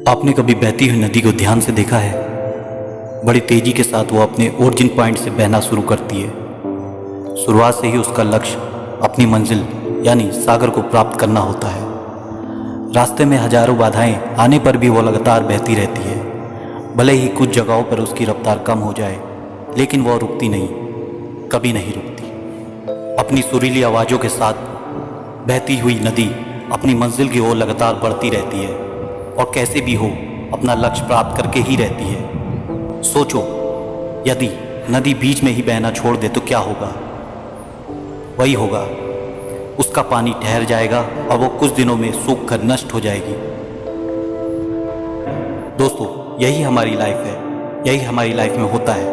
आपने कभी बहती हुई नदी को ध्यान से देखा है? बड़ी तेजी के साथ वो अपने ओरिजिन पॉइंट से बहना शुरू करती है। शुरुआत से ही उसका लक्ष्य अपनी मंजिल यानी सागर को प्राप्त करना होता है। रास्ते में हजारों बाधाएं आने पर भी वो लगातार बहती रहती है। भले ही कुछ जगहों पर उसकी रफ्तार कम हो जाए, लेकिन वह रुकती नहीं, कभी नहीं रुकती। अपनी सुरीली आवाज़ों के साथ बहती हुई नदी अपनी मंजिल की ओर लगातार बढ़ती रहती है और कैसे भी हो अपना लक्ष्य प्राप्त करके ही रहती है। सोचो, यदि नदी बीच में ही बहना छोड़ दे तो क्या होगा? वही होगा, उसका पानी ठहर जाएगा और वो कुछ दिनों में सूख कर नष्ट हो जाएगी। दोस्तों, यही हमारी लाइफ है, यही हमारी लाइफ में होता है।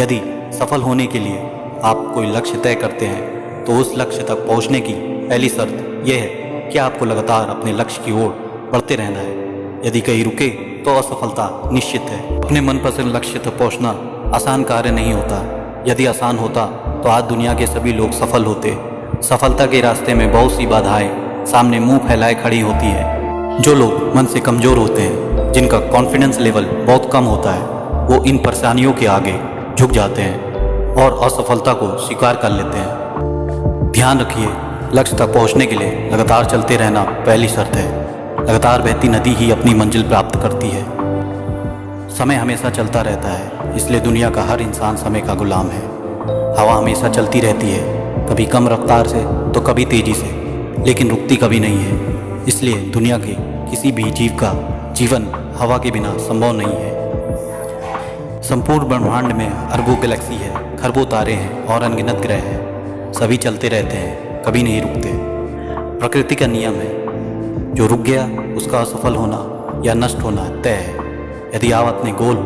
यदि सफल होने के लिए आप कोई लक्ष्य तय करते हैं तो उस लक्ष्य तक पहुंचने की पहली शर्त यह है कि आपको लगातार अपने लक्ष्य की ओर बढ़ते रहना है। यदि कहीं रुके तो असफलता निश्चित है। अपने मनपसंद लक्ष्य तक पहुंचना आसान कार्य नहीं होता। यदि आसान होता तो आज दुनिया के सभी लोग सफल होते। सफलता के रास्ते में बहुत सी बाधाएं सामने मुंह फैलाए खड़ी होती है। जो लोग मन से कमज़ोर होते हैं, जिनका कॉन्फिडेंस लेवल बहुत कम होता है, वो इन परेशानियों के आगे झुक जाते हैं और असफलता को स्वीकार कर लेते हैं। ध्यान रखिए, लक्ष्य तक पहुंचने के लिए लगातार चलते रहना पहली शर्त है। लगातार बहती नदी ही अपनी मंजिल प्राप्त करती है। समय हमेशा चलता रहता है, इसलिए दुनिया का हर इंसान समय का गुलाम है। हवा हमेशा चलती रहती है, कभी कम रफ्तार से तो कभी तेजी से, लेकिन रुकती कभी नहीं है। इसलिए दुनिया के किसी भी जीव का जीवन हवा के बिना संभव नहीं है। संपूर्ण ब्रह्मांड में अरबों गैलेक्सी है, खरबों तारे हैं और अनगिनत ग्रह हैं। सभी चलते रहते हैं, कभी नहीं रुकते। प्रकृति का नियम है, जो रुक गया उसका असफल होना या नष्ट होना तय है। यदि आप अपने गोल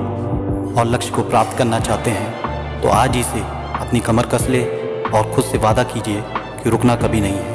और लक्ष्य को प्राप्त करना चाहते हैं तो आज ही से अपनी कमर कस ले और खुद से वादा कीजिए कि रुकना कभी नहीं है।